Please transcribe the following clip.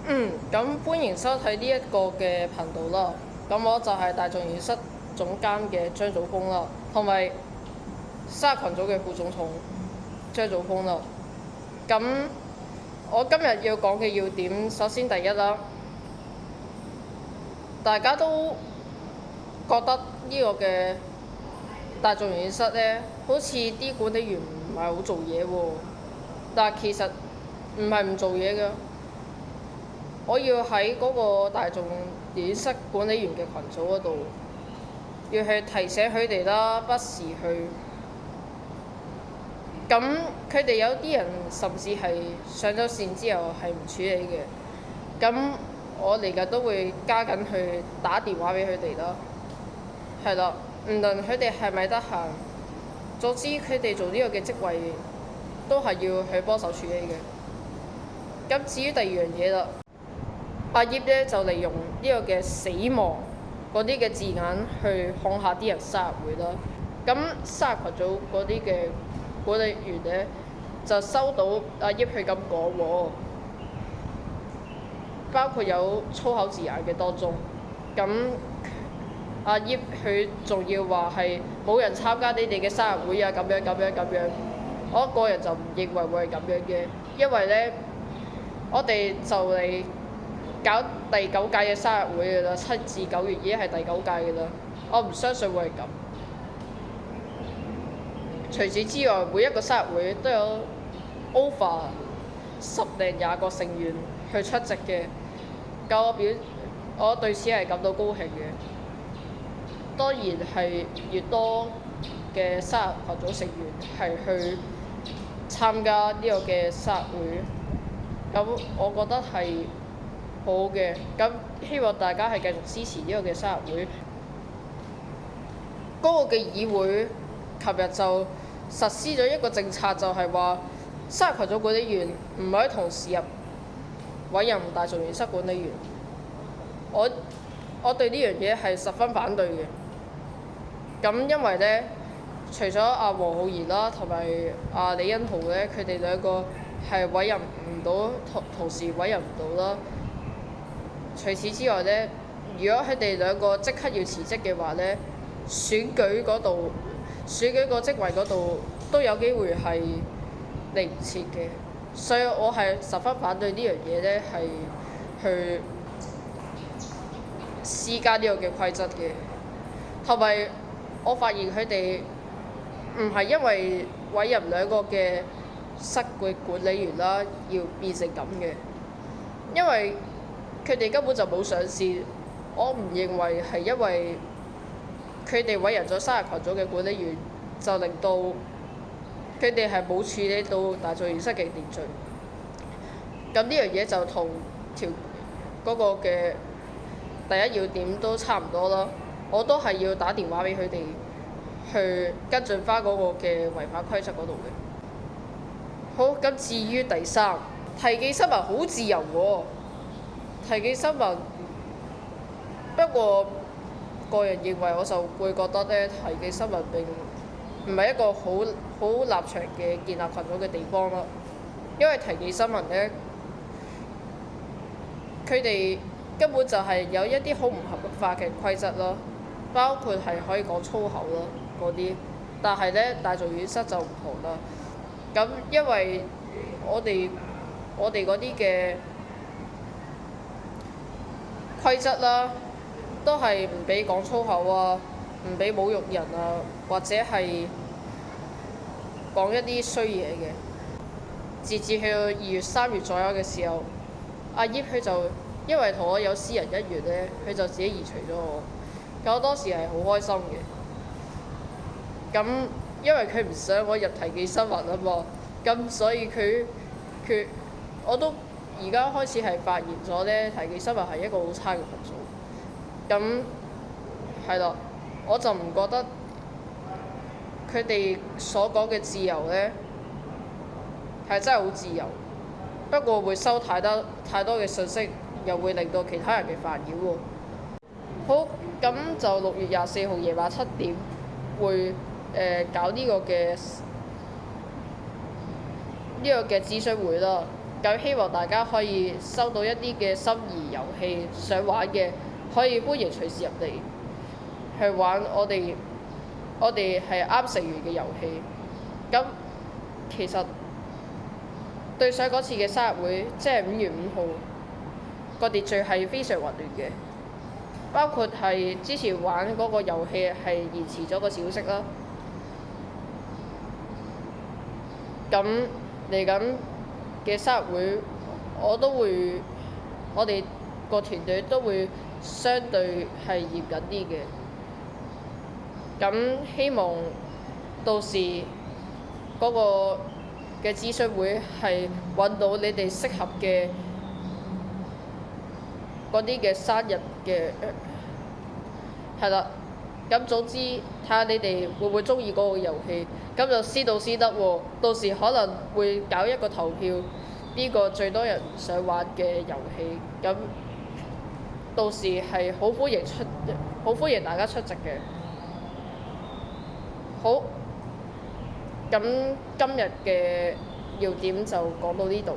咁歡迎收睇呢一個嘅頻道啦。咁我就係大眾演室總監嘅張祖峰啦，同埋沙群組嘅副總統張祖峰啦。咁我今日要講嘅要點，首先第一啦，大家都覺得呢個嘅大眾演室呢，好似啲管理員唔係好做嘢喎，但係其實唔係唔做嘢㗎。我要喺嗰個大眾演室管理員嘅群組嗰度，要去提醒佢哋啦，不時去。咁佢哋有啲人甚至係上咗線之後係唔處理嘅。咁我嚟緊都會加緊去打電話俾佢哋啦。係啦，無論佢哋係咪得閒，總之佢哋做呢個嘅職位都係要去幫手處理嘅。咁至於第二樣嘢啦。阿葉咧就利用呢個嘅死亡嗰啲嘅字眼去恐嚇啲人生日會啦。咁生日群組嗰啲嘅管理員咧就收到阿葉佢咁講喎，包括有粗口字眼嘅當中。咁阿葉佢仲要話係冇人參加你哋嘅生日會啊，咁樣。我個人就唔認為會係咁樣嘅，因為咧我哋就嚟搞第9屆嘅生日會㗎啦，7至9月已經係第9屆㗎啦。我唔相信會係咁。除此之外，每一個生日會都有 over 10零20個成員去出席嘅。咁我對此係感到高興嘅。當然係越多嘅生日群組成員係去參加呢個嘅生日會，咁我覺得係好嘅。咁希望大家係繼續支持呢個嘅生日會。嗰個嘅議會琴日就實施咗一個政策，就係話生日群組管理員唔可以同時入委任大眾演室管理員。我對呢樣嘢係十分反對嘅。咁因為咧，除咗阿黃浩然啦，同埋阿李欣豪咧，佢哋兩個係委任唔到，同時委任唔到啦。除此之外咧，如果佢哋兩個即刻要辭職嘅話咧，選舉個職位嗰度都有機會係嚟唔切嘅。所以我係十分反對呢樣嘢咧，係去施加呢個嘅規則嘅。同埋我發現佢哋唔係因為委任兩個嘅室嘅管理員啦，要變成咁嘅，因為佢哋根本就冇上線。我唔認為係因為佢哋委任咗生日群組嘅管理員，就令到佢哋係冇處理到大眾演室嘅秩序。咁呢樣嘢就同嗰個嘅第一要點都差唔多啦。我都係要打電話俾佢哋去跟進翻嗰個嘅違反規則嗰度嘅。好，咁至於第三，提記新聞好自由喎。提記新聞，不過個人認為我就會覺得咧，提記新聞並唔係一個好立場嘅建立群組嘅地方啦。因為提記新聞咧，佢哋根本就係有一啲好唔合法嘅規則啦，包括係可以講粗口啦嗰啲。但係咧，大眾演室就唔同啦。咁因為我哋嗰啲嘅規則啦，都係唔俾講粗口啊，唔俾侮辱人啊，或者係講一啲衰嘢嘅。截至去到2月3月左右嘅時候，阿葉佢就因為同我有私人恩怨咧，佢就自己移除咗我。咁我當時係好開心嘅。咁因為佢唔想我入提記新聞啊嘛，咁所以我都而家開始係發現咗咧，提記新聞係一個好差嘅群組。咁係啦，我就唔覺得佢哋所講嘅自由咧係真係好自由，不過會收太多嘅信息，又會令到其他人嘅煩擾喎。好，咁就6月24號夜晚7點會搞呢個嘅諮詢會啦。咁希望大家可以收到一啲嘅心儀遊戲想玩嘅，可以歡迎隨時入嚟去玩我哋係啱成員嘅遊戲。咁其實對上嗰次嘅生日會，即係5月5號，個秩序係非常混亂嘅，包括係之前玩嗰個遊戲係延遲咗個小息啦。咁嚟緊嘅生日會，我哋個團隊都會相對係嚴謹啲嘅。咁希望到時嗰個嘅諮詢會係揾到你哋適合嘅嗰啲嘅生日嘅，係啦。咁總之睇下你哋會唔會中意嗰個遊戲，咁就先到先得喎。到時可能會搞一個投票，邊個最多人想玩嘅遊戲，咁到時係好歡迎大家出席嘅。好，咁今日嘅要點就講到呢度。